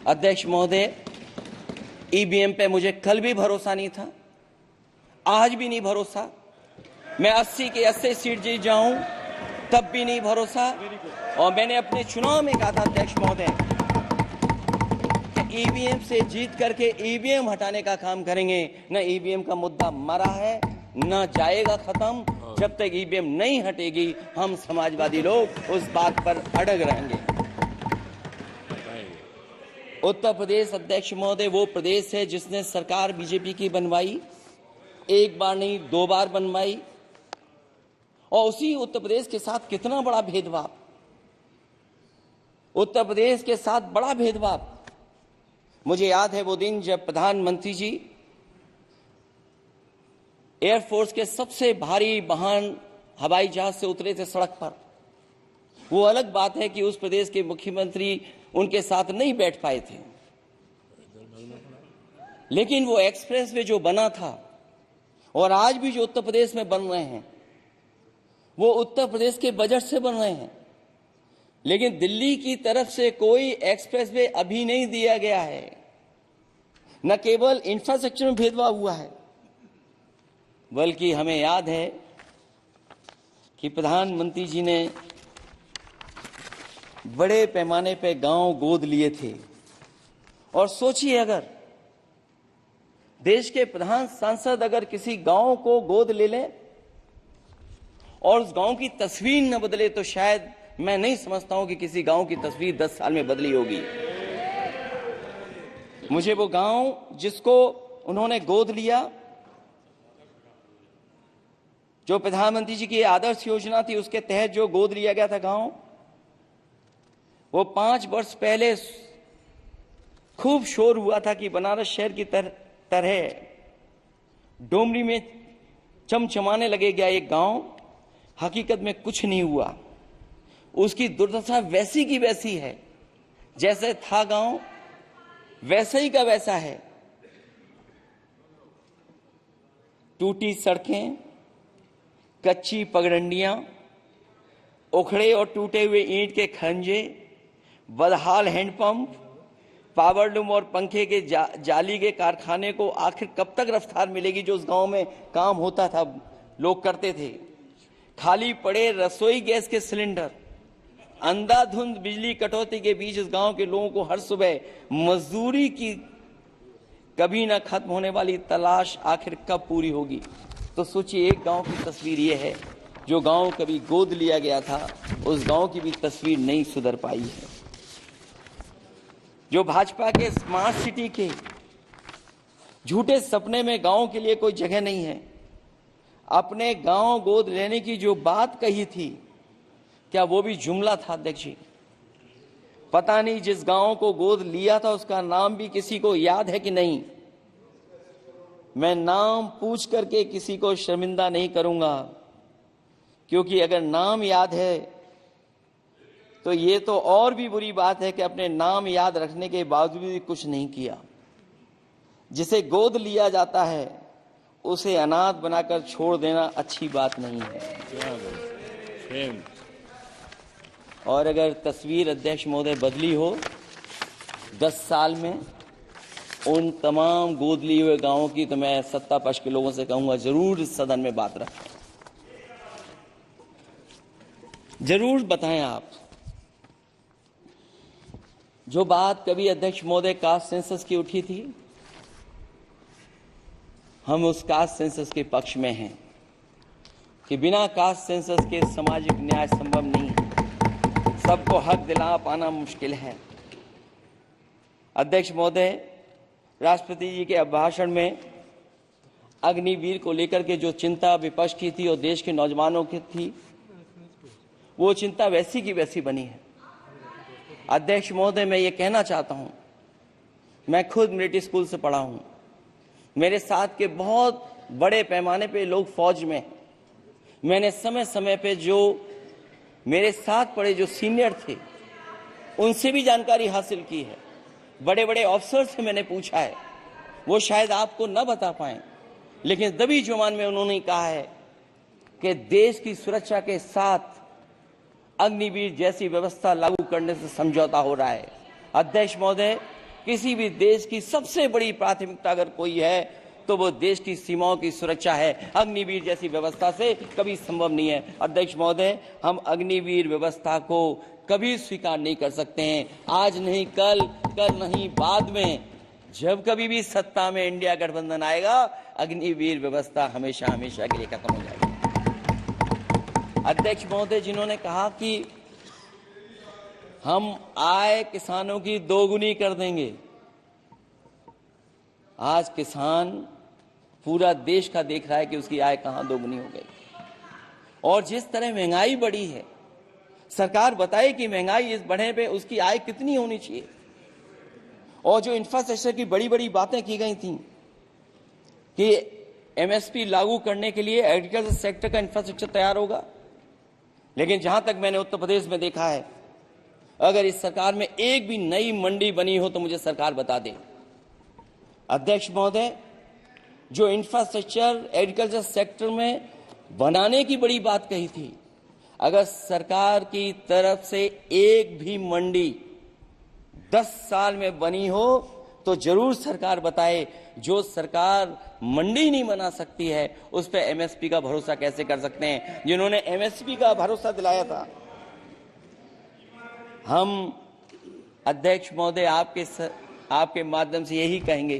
अध्यक्ष महोदय, ईवीएम पे मुझे कल भी भरोसा नहीं था, आज भी नहीं भरोसा। मैं 80 के 80 सीट जीत जाऊं तब भी नहीं भरोसा। और मैंने अपने चुनाव में कहा था अध्यक्ष महोदय, ईवीएम से जीत करके ईवीएम हटाने का काम करेंगे। न ईवीएम का मुद्दा मरा है, न जाएगा खत्म। जब तक ईवीएम नहीं हटेगी हम समाजवादी लोग उस बात पर अड़ग रहेंगे। उत्तर प्रदेश अध्यक्ष महोदय वो प्रदेश है जिसने सरकार बीजेपी की बनवाई, एक बार नहीं 2 बार बनवाई। और उसी उत्तर प्रदेश के साथ कितना बड़ा भेदभाव, उत्तर प्रदेश के साथ बड़ा भेदभाव। मुझे याद है वो दिन जब प्रधानमंत्री जी एयरफोर्स के सबसे भारी वाहन हवाई जहाज से उतरे थे सड़क पर। वो अलग बात है कि उस प्रदेश के मुख्यमंत्री उनके साथ नहीं बैठ पाए थे, लेकिन वो एक्सप्रेस वे जो बना था और आज भी जो उत्तर प्रदेश में बन रहे हैं वो उत्तर प्रदेश के बजट से बन रहे हैं। लेकिन दिल्ली की तरफ से कोई एक्सप्रेस वे अभी नहीं दिया गया है। न केवल इंफ्रास्ट्रक्चर में भेदभाव हुआ है, बल्कि हमें याद है कि प्रधानमंत्री जी ने बड़े पैमाने पे गांव गोद लिए थे। और सोचिए, अगर देश के प्रधान सांसद अगर किसी गांव को गोद ले लें और उस गांव की तस्वीर न बदले, तो शायद मैं नहीं समझता हूं कि किसी गांव की तस्वीर 10 साल में बदली होगी। मुझे वो गांव जिसको उन्होंने गोद लिया, जो प्रधानमंत्री जी की आदर्श योजना थी उसके तहत जो गोद लिया गया था गांव, वो 5 वर्ष पहले खूब शोर हुआ था कि बनारस शहर की तरह डोमरी में चमचमाने लगे गया एक गांव। हकीकत में कुछ नहीं हुआ। उसकी दुर्दशा वैसी की वैसी है, जैसे था गांव वैसे ही का वैसा है। टूटी सड़कें, कच्ची पगडंडियां, उखड़े और टूटे हुए ईंट के खंजे, बदहाल हैंडपंप, पावरलूम और पंखे के जाली के कारखाने को आखिर कब तक रफ्तार मिलेगी जो उस गांव में काम होता था, लोग करते थे। खाली पड़े रसोई गैस के सिलेंडर, अंधाधुंध बिजली कटौती के बीच इस गांव के लोगों को हर सुबह मजदूरी की कभी ना खत्म होने वाली तलाश आखिर कब पूरी होगी। तो सोचिए, एक गांव की तस्वीर ये है। जो गांव कभी गोद लिया गया था उस गांव की भी तस्वीर नहीं सुधर पाई है। जो भाजपा के स्मार्ट सिटी के झूठे सपने में गांव के लिए कोई जगह नहीं है। अपने गांव गोद लेने की जो बात कही थी, क्या वो भी जुमला था अध्यक्ष जी? पता नहीं जिस गांव को गोद लिया था उसका नाम भी किसी को याद है कि नहीं। मैं नाम पूछ करके किसी को शर्मिंदा नहीं करूंगा, क्योंकि अगर नाम याद है तो ये तो और भी बुरी बात है कि अपने नाम याद रखने के बावजूद भी कुछ नहीं किया। जिसे गोद लिया जाता है उसे अनाथ बनाकर छोड़ देना अच्छी बात नहीं है। और अगर तस्वीर अध्यक्ष महोदय बदली हो 10 साल में उन तमाम गोद लिए हुए गांवों की, तो मैं सत्ता पक्ष के लोगों से कहूंगा जरूर इस सदन में बात रखें, जरूर बताएं आप। जो बात कभी अध्यक्ष महोदय कास्ट सेंसस की उठी थी, हम उस कास्ट सेंसस के पक्ष में हैं कि बिना कास्ट सेंसस के सामाजिक न्याय संभव नहीं है। सबको हक दिला पाना मुश्किल है। अध्यक्ष महोदय, राष्ट्रपति जी के अभिभाषण में अग्निवीर को लेकर के जो चिंता विपक्ष की थी और देश के नौजवानों की थी, वो चिंता वैसी की वैसी बनी है। अध्यक्ष महोदय, मैं ये कहना चाहता हूं, मैं खुद मिलिट्री स्कूल से पढ़ा हूं। मेरे साथ के बहुत बड़े पैमाने पे लोग फौज में हैं। मैंने समय समय पे जो मेरे साथ पढ़े जो सीनियर थे उनसे भी जानकारी हासिल की है। बड़े बड़े ऑफिसर से मैंने पूछा है, वो शायद आपको न बता पाए, लेकिन दबी जुबान में उन्होंने कहा है कि देश की सुरक्षा के साथ अग्निवीर जैसी व्यवस्था लागू करने से समझौता हो रहा है। अध्यक्ष महोदय, किसी भी देश की सबसे बड़ी प्राथमिकता अगर कोई है तो वो देश की सीमाओं की सुरक्षा है। अग्निवीर जैसी व्यवस्था से कभी संभव नहीं है। अध्यक्ष महोदय, हम अग्निवीर व्यवस्था को कभी स्वीकार नहीं कर सकते हैं। आज नहीं कल, कल नहीं बाद में, जब कभी भी सत्ता में इंडिया गठबंधन आएगा, अग्निवीर व्यवस्था हमेशा हमेशा के लिए खत्म हो जाएगी। अध्यक्ष महोदय, जिन्होंने कहा कि हम आय किसानों की दोगुनी कर देंगे, आज किसान पूरा देश का देख रहा है कि उसकी आय कहां दोगुनी हो गई। और जिस तरह महंगाई बढ़ी है, सरकार बताए कि महंगाई इस बढ़ने पे उसकी आय कितनी होनी चाहिए। और जो इंफ्रास्ट्रक्चर की बड़ी बड़ी बातें की गई थी कि एमएसपी लागू करने के लिए एग्रीकल्चर सेक्टर का इंफ्रास्ट्रक्चर तैयार होगा, लेकिन जहां तक मैंने उत्तर प्रदेश में देखा है, अगर इस सरकार में एक भी नई मंडी बनी हो तो मुझे सरकार बता दे। अध्यक्ष महोदय, जो इंफ्रास्ट्रक्चर एग्रीकल्चर सेक्टर में बनाने की बड़ी बात कही थी, अगर सरकार की तरफ से एक भी मंडी 10 साल में बनी हो तो जरूर सरकार बताए। जो सरकार मंडी नहीं बना सकती है उस पर एमएसपी का भरोसा कैसे कर सकते हैं, जिन्होंने एमएसपी का भरोसा दिलाया था। हम अध्यक्ष महोदय आपके माध्यम से यही कहेंगे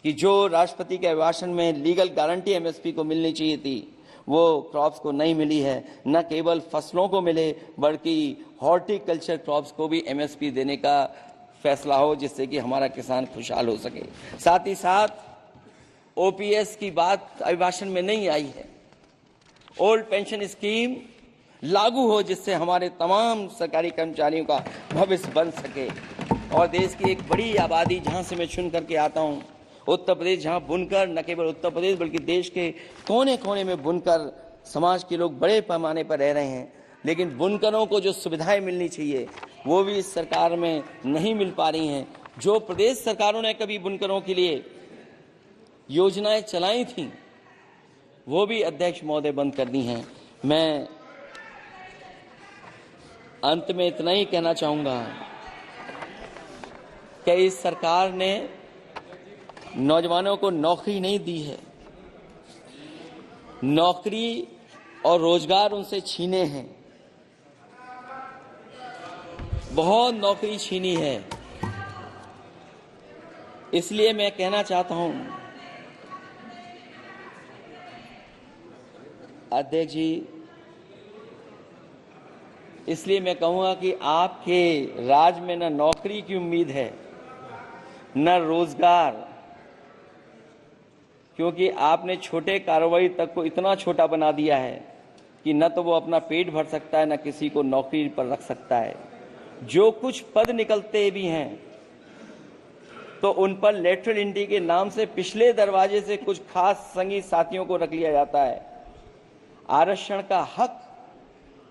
कि जो राष्ट्रपति के अभिभाषण में लीगल गारंटी एमएसपी को मिलनी चाहिए थी, वो क्रॉप्स को नहीं मिली है। न केवल फसलों को मिले बल्कि हॉर्टिकल्चर क्रॉप्स को भी एमएसपी देने का फैसला हो, जिससे कि हमारा किसान खुशहाल हो सके। साथ ही साथ ओपीएस की बात अभिभाषण में नहीं आई है। ओल्ड पेंशन स्कीम लागू हो, जिससे हमारे तमाम सरकारी कर्मचारियों का भविष्य बन सके। और देश की एक बड़ी आबादी, जहां से मैं चुन करके आता हूं, उत्तर प्रदेश, जहां बुनकर, न केवल उत्तर प्रदेश बल्कि देश के कोने कोने में बुनकर समाज के लोग बड़े पैमाने पर रह रहे हैं, लेकिन बुनकरों को जो सुविधाएं मिलनी चाहिए वो भी इस सरकार में नहीं मिल पा रही हैं। जो प्रदेश सरकारों ने कभी बुनकरों के लिए योजनाएं चलाई थी वो भी अध्यक्ष महोदय बंद कर दी हैं। मैं अंत में इतना ही कहना चाहूंगा कि इस सरकार ने नौजवानों को नौकरी नहीं दी है, नौकरी और रोजगार उनसे छीने हैं, बहुत नौकरी छीनी है। इसलिए मैं कहना चाहता हूं अध्यक्ष जी, इसलिए मैं कहूंगा कि आपके राज में न नौकरी की उम्मीद है न रोजगार, क्योंकि आपने छोटे कारोबारी तक को इतना छोटा बना दिया है कि न तो वो अपना पेट भर सकता है, न किसी को नौकरी पर रख सकता है। जो कुछ पद निकलते भी हैं तो उन पर लेटरल एंट्री के नाम से पिछले दरवाजे से कुछ खास संगी साथियों को रख लिया जाता है। आरक्षण का हक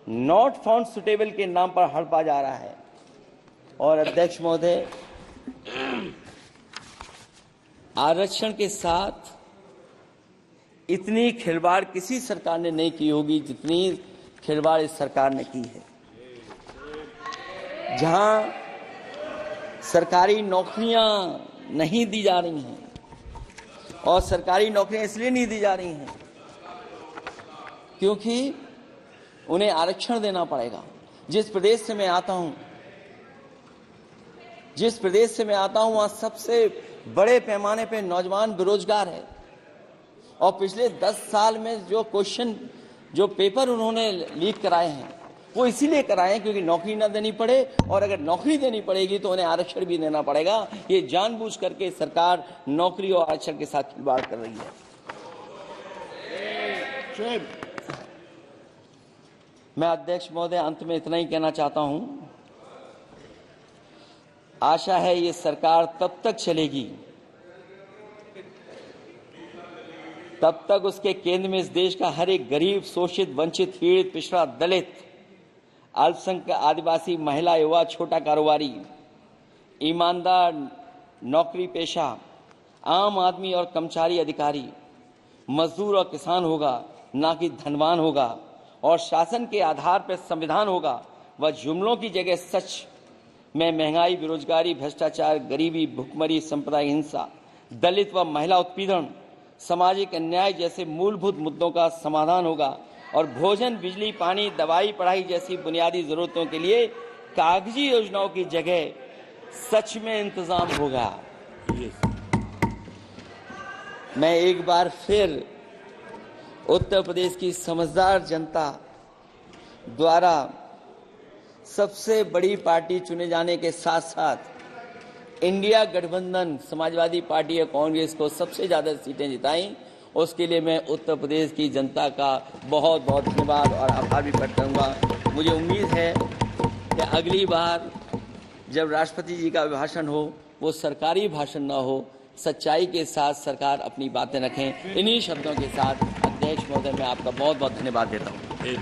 नॉट फाउंड सुटेबल के नाम पर हड़पा जा रहा है। और अध्यक्ष महोदय, आरक्षण के साथ इतनी खिलवाड़ किसी सरकार ने नहीं की होगी जितनी खिलवाड़ इस सरकार ने की है। जहां सरकारी नौकरियां नहीं दी जा रही हैं, और सरकारी नौकरियां इसलिए नहीं दी जा रही हैं क्योंकि उन्हें आरक्षण देना पड़ेगा। जिस प्रदेश से मैं आता हूं वहां सबसे बड़े पैमाने पे नौजवान बेरोजगार है। और पिछले 10 साल में जो पेपर उन्होंने लीक कराए हैं वो इसीलिए कराए हैं क्योंकि नौकरी ना देनी पड़े, और अगर नौकरी देनी पड़ेगी तो उन्हें आरक्षण भी देना पड़ेगा। ये जानबूझ करके सरकार नौकरी और आरक्षण के साथ खिलवाड़ कर रही है। मैं अध्यक्ष महोदय अंत में इतना ही कहना चाहता हूं, आशा है ये सरकार तब तक चलेगी तब तक उसके केंद्र में इस देश का हर एक गरीब, शोषित, वंचित, पीड़ित, पिछड़ा, दलित, अल्पसंख्यक, आदिवासी, महिला, युवा, छोटा कारोबारी, ईमानदार, नौकरी पेशा, आम आदमी और कर्मचारी अधिकारी, मजदूर और किसान होगा, ना कि धनवान होगा। और शासन के आधार पर संविधान होगा। वह जुमलों की जगह सच में महंगाई, बेरोजगारी, भ्रष्टाचार, गरीबी, भुखमरी, सांप्रदायिक हिंसा, दलित व महिला उत्पीड़न, सामाजिक अन्याय जैसे मूलभूत मुद्दों का समाधान होगा और भोजन, बिजली, पानी, दवाई, पढ़ाई जैसी बुनियादी जरूरतों के लिए कागजी योजनाओं की जगह सच में इंतजाम होगा। मैं एक बार फिर उत्तर प्रदेश की समझदार जनता द्वारा सबसे बड़ी पार्टी चुने जाने के साथ साथ इंडिया गठबंधन समाजवादी पार्टी और कांग्रेस को सबसे ज्यादा सीटें जिताई, उसके लिए मैं उत्तर प्रदेश की जनता का बहुत बहुत धन्यवाद और आभार भी व्यक्त करूंगा। मुझे उम्मीद है कि अगली बार जब राष्ट्रपति जी का अभिभाषण हो वो सरकारी भाषण न हो, सच्चाई के साथ सरकार अपनी बातें रखें। इन्हीं शब्दों के साथ अध्यक्ष महोदय मैं आपका बहुत बहुत धन्यवाद देता हूँ।